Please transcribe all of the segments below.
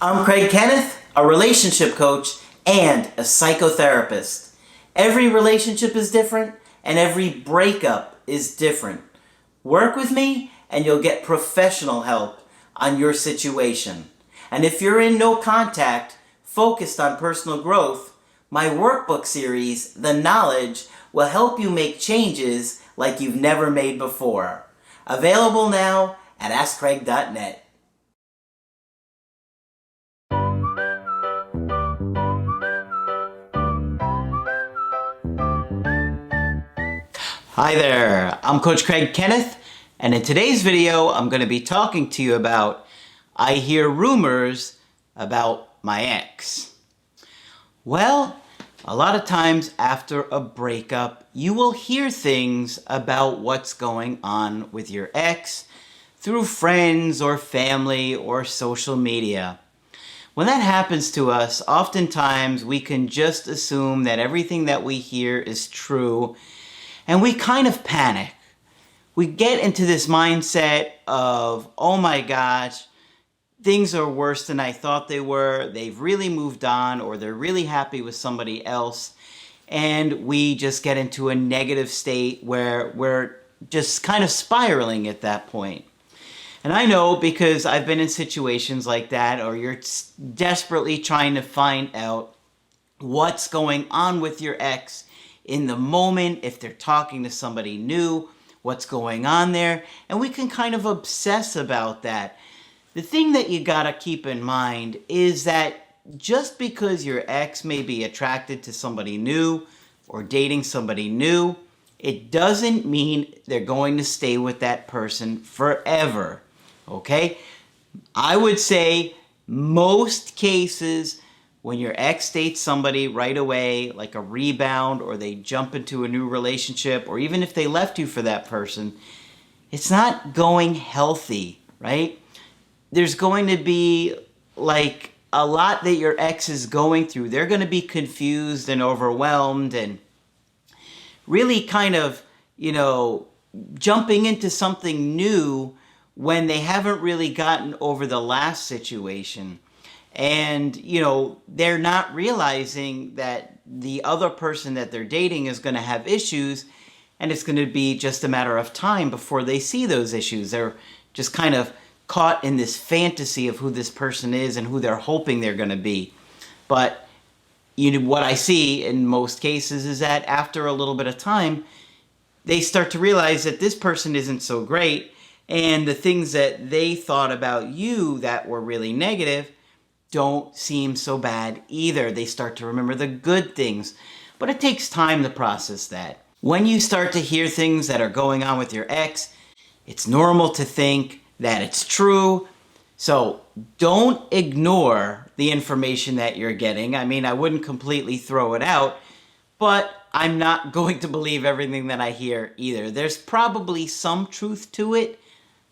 I'm Kenneth, a relationship coach and a psychotherapist. Every relationship is different and every breakup is different. Work with me and you'll get professional help on your situation. And if you're in no contact, focused on personal growth, my workbook series, The Knowledge, will help you make changes like you've never made before. Available now at AskCraig.net. Hi there, I'm Coach Kenneth, and in today's video I'm going to be talking to you about I hear rumors about my ex. Well, a lot of times after a breakup, you will hear things about what's going on with your ex through friends or family or social media. When that happens to us, oftentimes we can just assume that everything that we hear is true, and we kind of panic. We get into this mindset of, oh my gosh, things are worse than I thought they were. They've really moved on, or they're really happy with somebody else. And we just get into a negative state where we're just kind of spiraling at that point. And I know because I've been in situations like that, or you're desperately trying to find out what's going on with your ex in the moment, if they're talking to somebody new, what's going on there, and we can kind of obsess about that. The thing that you gotta keep in mind is that just because your ex may be attracted to somebody new or dating somebody new, it doesn't mean they're going to stay with that person forever, okay? I would say most cases, when your ex dates somebody right away, like a rebound, or they jump into a new relationship, or even if they left you for that person, it's not going healthy, right? There's going to be like a lot that your ex is going through. They're going to be confused and overwhelmed and really kind of, jumping into something new when they haven't really gotten over the last situation. And, they're not realizing that the other person that they're dating is going to have issues, and it's going to be just a matter of time before they see those issues. They're just kind of caught in this fantasy of who this person is and who they're hoping they're going to be. But, what I see in most cases is that after a little bit of time, they start to realize that this person isn't so great, and the things that they thought about you that were really negative don't seem so bad either. They start to remember the good things, but it takes time to process that. When you start to hear things that are going on with your ex, it's normal to think that it's true. So don't ignore the information that you're getting. I mean, I wouldn't completely throw it out, but I'm not going to believe everything that I hear either. There's probably some truth to it,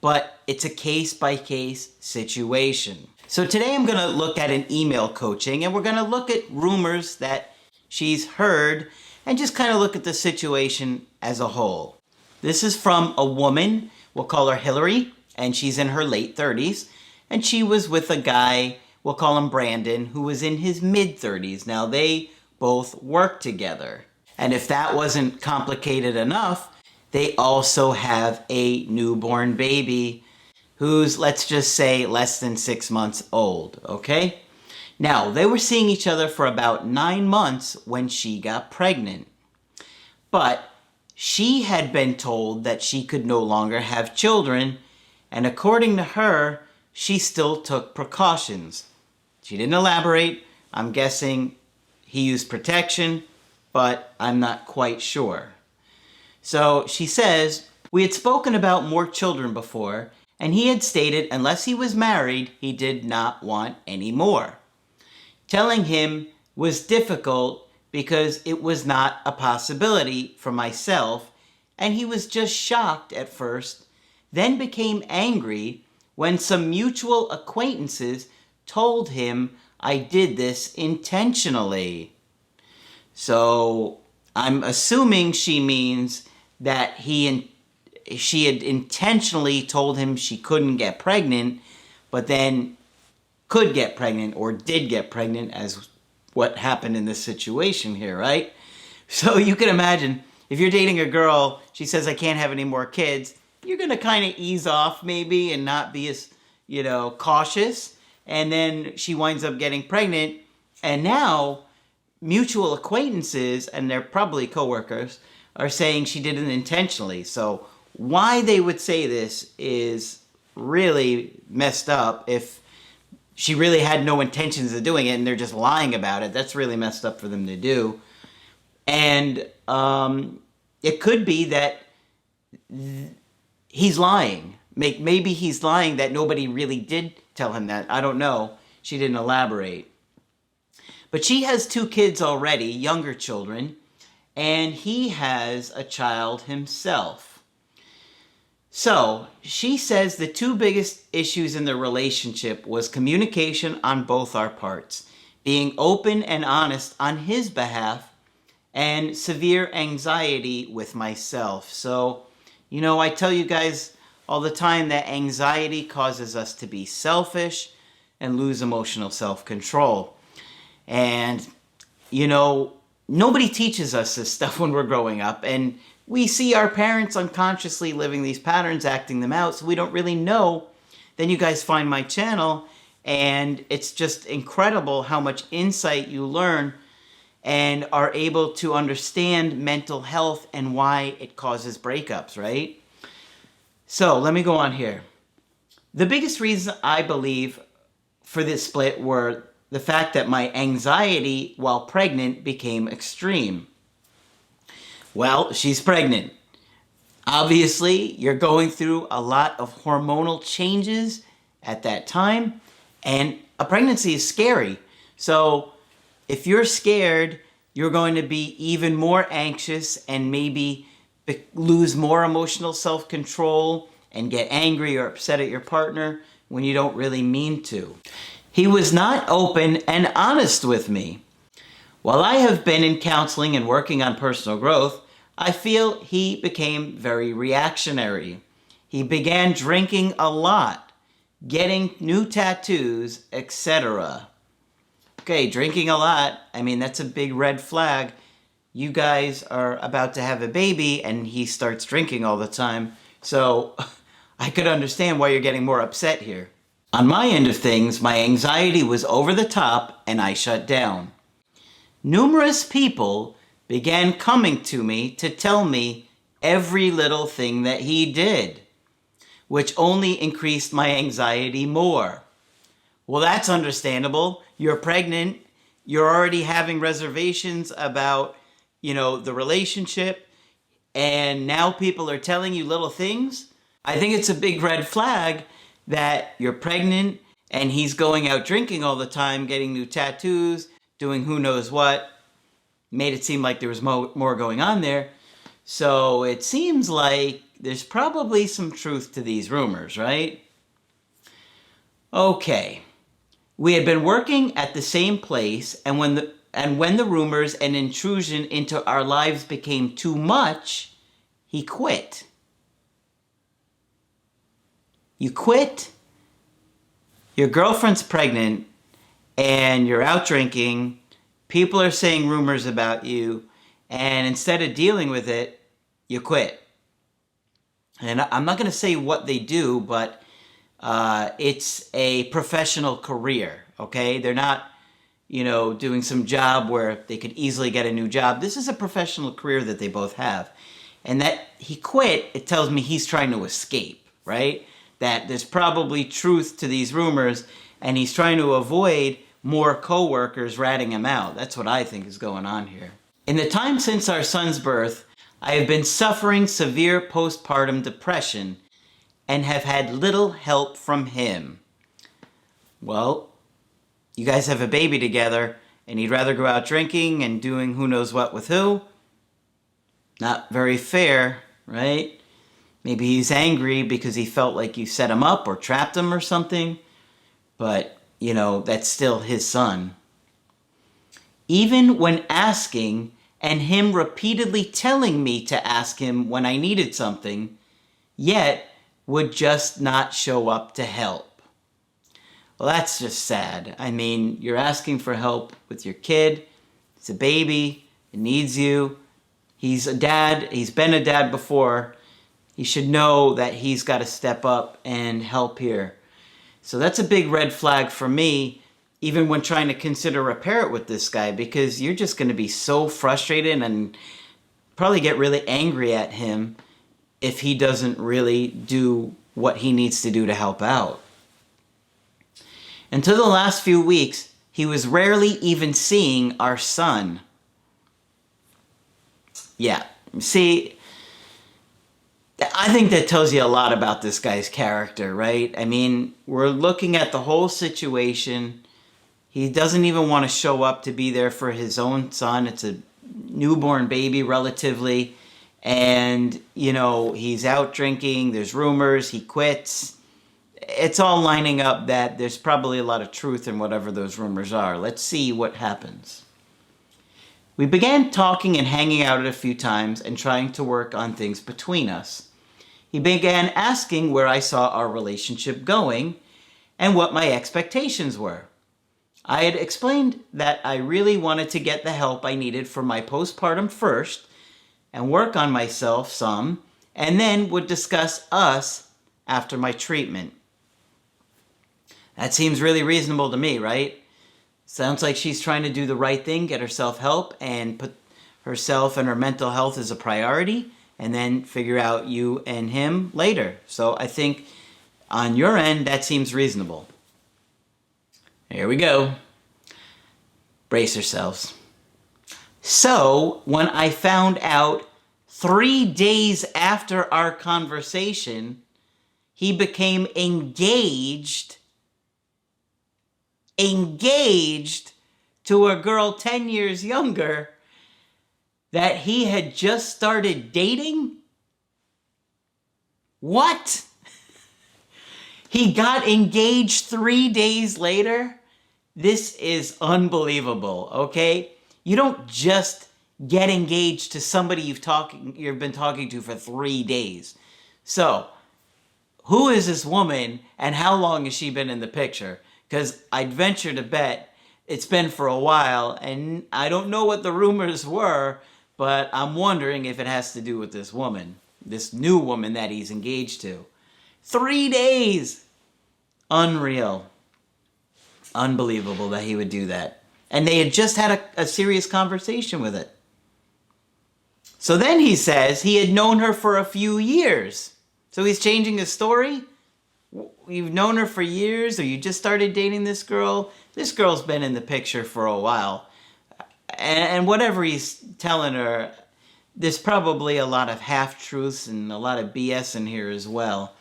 but it's a case-by-case situation. So today I'm going to look at an email coaching, and we're going to look at rumors that she's heard and just kind of look at the situation as a whole. This is from a woman, we'll call her Hillary, and she's in her late 30s, and she was with a guy, we'll call him Brandon, who was in his mid-30s. Now they both work together. And if that wasn't complicated enough, they also have a newborn baby who's, let's just say, less than 6 months old, okay? Now, they were seeing each other for about 9 months when she got pregnant. But she had been told that she could no longer have children, and according to her, she still took precautions. She didn't elaborate. I'm guessing he used protection, but I'm not quite sure. So she says, we had spoken about more children before, and he had stated unless he was married, he did not want any more. Telling him was difficult because it was not a possibility for myself, and he was just shocked at first, then became angry when some mutual acquaintances told him I did this intentionally. So I'm assuming she means that she had intentionally told him she couldn't get pregnant, but then could get pregnant or did get pregnant, as what happened in this situation here, right? So you can imagine if you're dating a girl, she says, I can't have any more kids, you're going to kind of ease off maybe and not be as, cautious. And then she winds up getting pregnant. And now mutual acquaintances, and they're probably coworkers, are saying she did it intentionally. So why they would say this is really messed up. If she really had no intentions of doing it and they're just lying about it, that's really messed up for them to do. And it could be that he's lying. Maybe he's lying that nobody really did tell him that. I don't know. She didn't elaborate. But she has 2 kids already, younger children, and he has a child himself. So she says the 2 biggest issues in the relationship was communication on both our parts, being open and honest on his behalf, and severe anxiety with myself. So, I tell you guys all the time that anxiety causes us to be selfish and lose emotional self-control. And, nobody teaches us this stuff when we're growing up. And we see our parents unconsciously living these patterns, acting them out, so we don't really know. Then you guys find my channel, and it's just incredible how much insight you learn and are able to understand mental health and why it causes breakups, right? So let me go on here. The biggest reason I believe for this split were the fact that my anxiety while pregnant became extreme. Well, she's pregnant. Obviously, you're going through a lot of hormonal changes at that time, and a pregnancy is scary. So if you're scared, you're going to be even more anxious and maybe lose more emotional self-control and get angry or upset at your partner when you don't really mean to. He was not open and honest with me. While I have been in counseling and working on personal growth, I feel he became very reactionary. He began drinking a lot, getting new tattoos, etc. Okay, drinking a lot, that's a big red flag. You guys are about to have a baby and he starts drinking all the time. So I could understand why you're getting more upset here. On my end of things, my anxiety was over the top and I shut down. Numerous people began coming to me to tell me every little thing that he did, which only increased my anxiety more. Well, that's understandable. You're pregnant. You're already having reservations about, the relationship, and now people are telling you little things. I think it's a big red flag that you're pregnant and he's going out drinking all the time, getting new tattoos, doing who knows what. Made it seem like there was more going on there. So it seems like there's probably some truth to these rumors, right? Okay. We had been working at the same place, and when the rumors and intrusion into our lives became too much, he quit. You quit? Your girlfriend's pregnant, and you're out drinking. People are saying rumors about you, and instead of dealing with it, you quit. And I'm not going to say what they do, but it's a professional career, okay? They're not, doing some job where they could easily get a new job. This is a professional career that they both have. And that he quit, it tells me he's trying to escape, right? That there's probably truth to these rumors, and he's trying to avoid more coworkers ratting him out. That's what I think is going on here. In the time since our son's birth, I have been suffering severe postpartum depression and have had little help from him. Well, you guys have a baby together, and he'd rather go out drinking and doing who knows what with who? Not very fair, right? Maybe he's angry because he felt like you set him up or trapped him or something. But, that's still his son. Even when asking, and him repeatedly telling me to ask him when I needed something, yet would just not show up to help. Well, that's just sad. I mean, you're asking for help with your kid. It's a baby. It needs you. He's a dad. He's been a dad before. He should know that he's got to step up and help here. So that's a big red flag for me, even when trying to consider repair it with this guy, because you're just going to be so frustrated and probably get really angry at him if he doesn't really do what he needs to do to help out. Until the last few weeks, he was rarely even seeing our son. Yeah, see, I think that tells you a lot about this guy's character, right? I mean, we're looking at the whole situation. He doesn't even want to show up to be there for his own son. It's a newborn baby, relatively. And, you know, he's out drinking. There's rumors. He quits. It's all lining up that there's probably a lot of truth in whatever those rumors are. Let's see what happens. We began talking and hanging out a few times and trying to work on things between us. He began asking where I saw our relationship going and what my expectations were. I had explained that I really wanted to get the help I needed for my postpartum first and work on myself some, and then would discuss us after my treatment. That seems really reasonable to me, right? Sounds like she's trying to do the right thing, get herself help, and put herself and her mental health as a priority, and then figure out you and him later. So I think on your end, that seems reasonable. Here we go. Brace yourselves. So when I found out 3 days after our conversation, he became engaged to a girl 10 years younger that he had just started dating? What? He got engaged 3 days later? This is unbelievable, okay? You don't just get engaged to somebody you've been talking to for 3 days. So, who is this woman and how long has she been in the picture? Because I'd venture to bet it's been for a while, and I don't know what the rumors were, but I'm wondering if it has to do with this woman, this new woman that he's engaged to. 3 days! Unreal. Unbelievable that he would do that. And they had just had a serious conversation with it. So then he says he had known her for a few years. So he's changing his story? You've known her for years, or you just started dating this girl? This girl's been in the picture for a while. And whatever he's telling her, there's probably a lot of half-truths and a lot of BS in here as well.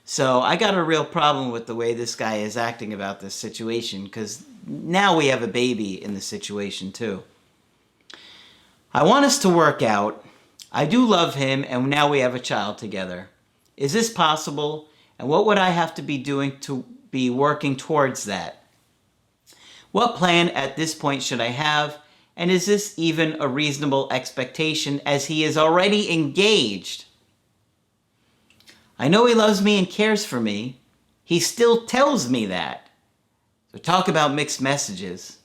So I got a real problem with the way this guy is acting about this situation, because now we have a baby in the situation too. I want us to work out. I do love him, and now we have a child together. Is this possible? And what would I have to be doing to be working towards that? What plan at this point should I have? And is this even a reasonable expectation, as he is already engaged? I know he loves me and cares for me. He still tells me that. So talk about mixed messages.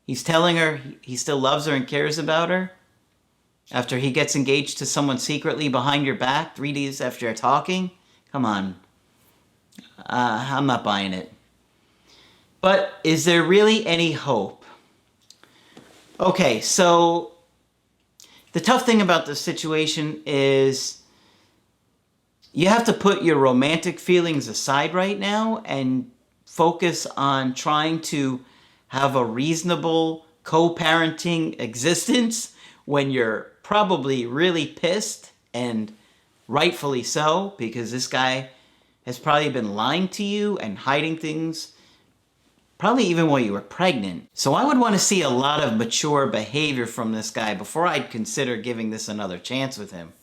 He's telling her he still loves her and cares about her after he gets engaged to someone secretly behind your back 3 days after you're talking? Come on. I'm not buying it. But is there really any hope? Okay, so the tough thing about this situation is you have to put your romantic feelings aside right now and focus on trying to have a reasonable co-parenting existence when you're probably really pissed, and rightfully so, because this guy has probably been lying to you and hiding things, probably even while you were pregnant. So I would want to see a lot of mature behavior from this guy before I'd consider giving this another chance with him.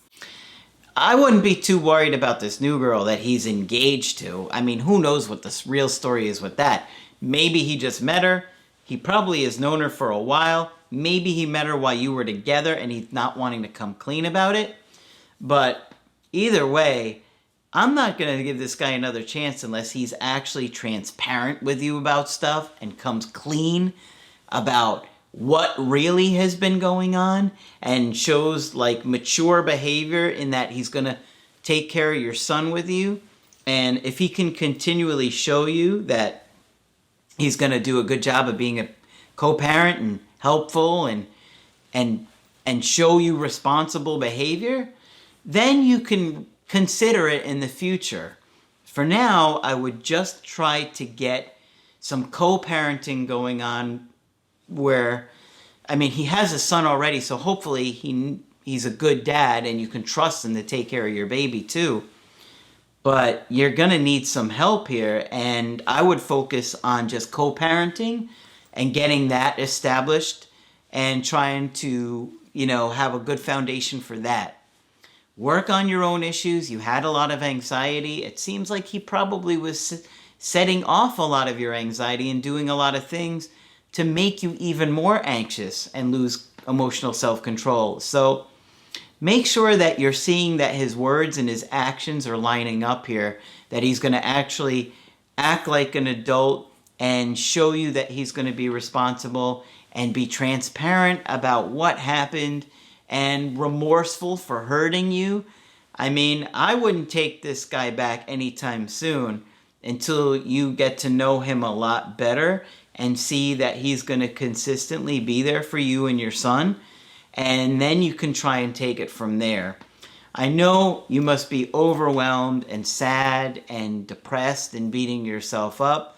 I wouldn't be too worried about this new girl that he's engaged to. I mean, who knows what the real story is with that? Maybe he just met her. He probably has known her for a while. Maybe he met her while you were together and he's not wanting to come clean about it. But either way, I'm not going to give this guy another chance unless he's actually transparent with you about stuff and comes clean about what really has been going on and shows like mature behavior in that he's going to take care of your son with you. And if he can continually show you that he's going to do a good job of being a co-parent and helpful and show you responsible behavior, then you can consider it in the future. For now, I would just try to get some co-parenting going on where, I mean, he has a son already, so hopefully he's a good dad and you can trust him to take care of your baby too. But you're going to need some help here, and I would focus on just co-parenting and getting that established and trying to, have a good foundation for that. Work on your own issues. You had a lot of anxiety. It seems like he probably was setting off a lot of your anxiety and doing a lot of things to make you even more anxious and lose emotional self-control. So make sure that you're seeing that his words and his actions are lining up here, that he's going to actually act like an adult and show you that he's going to be responsible and be transparent about what happened and remorseful for hurting you. I mean, I wouldn't take this guy back anytime soon until you get to know him a lot better and see that he's going to consistently be there for you and your son. And then you can try and take it from there. I know you must be overwhelmed and sad and depressed and beating yourself up,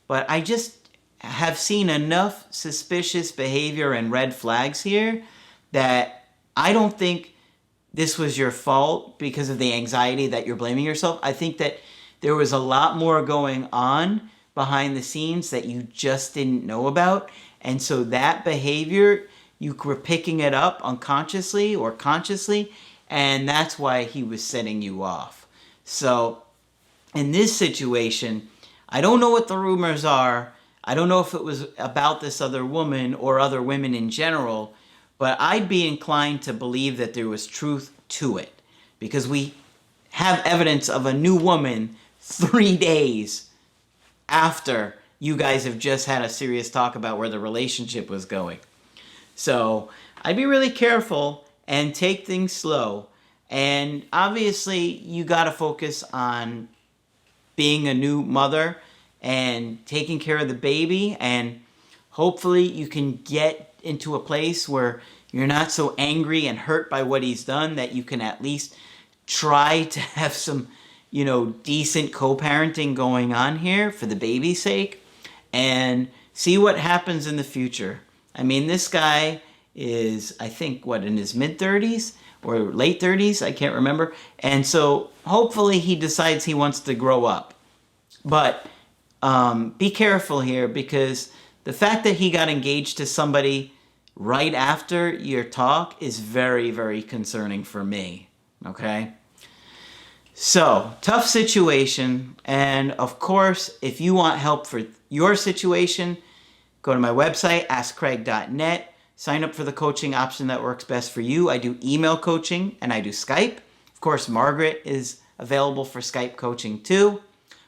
but I just have seen enough suspicious behavior and red flags here that I don't think this was your fault because of the anxiety that you're blaming yourself. I think that there was a lot more going on behind the scenes that you just didn't know about. And so that behavior, you were picking it up unconsciously or consciously, and that's why he was setting you off. So in this situation, I don't know what the rumors are. I don't know if it was about this other woman or other women in general, but I'd be inclined to believe that there was truth to it because we have evidence of a new woman 3 days after you guys have just had a serious talk about where the relationship was going. So I'd be really careful and take things slow. And obviously you got to focus on being a new mother and taking care of the baby. And hopefully you can get into a place where you're not so angry and hurt by what he's done that you can at least try to have some, decent co-parenting going on here for the baby's sake and see what happens in the future. I mean, this guy is, I think, in his mid-30s or late 30s? I can't remember. And so hopefully he decides he wants to grow up. But be careful here because the fact that he got engaged to somebody right after your talk is very, very concerning for me. Okay? So, tough situation. And of course, if you want help for your situation, go to my website, askcraig.net. Sign up for the coaching option that works best for you. I do email coaching and I do Skype. Of course, Margaret is available for Skype coaching too.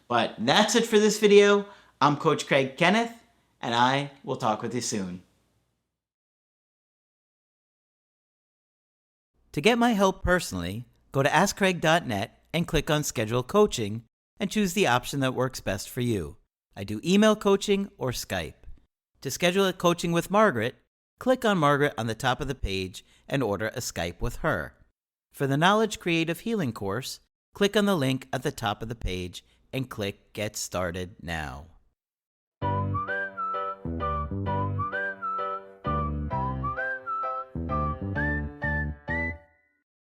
But that's it for this video. I'm Coach Craig Kenneth, and I will talk with you soon. To get my help personally, go to askcraig.net and click on Schedule Coaching and choose the option that works best for you. I do email coaching or Skype. To schedule a coaching with Margaret, click on Margaret on the top of the page and order a Skype with her. For the Knowledge Creative Healing course, click on the link at the top of the page and click Get Started Now.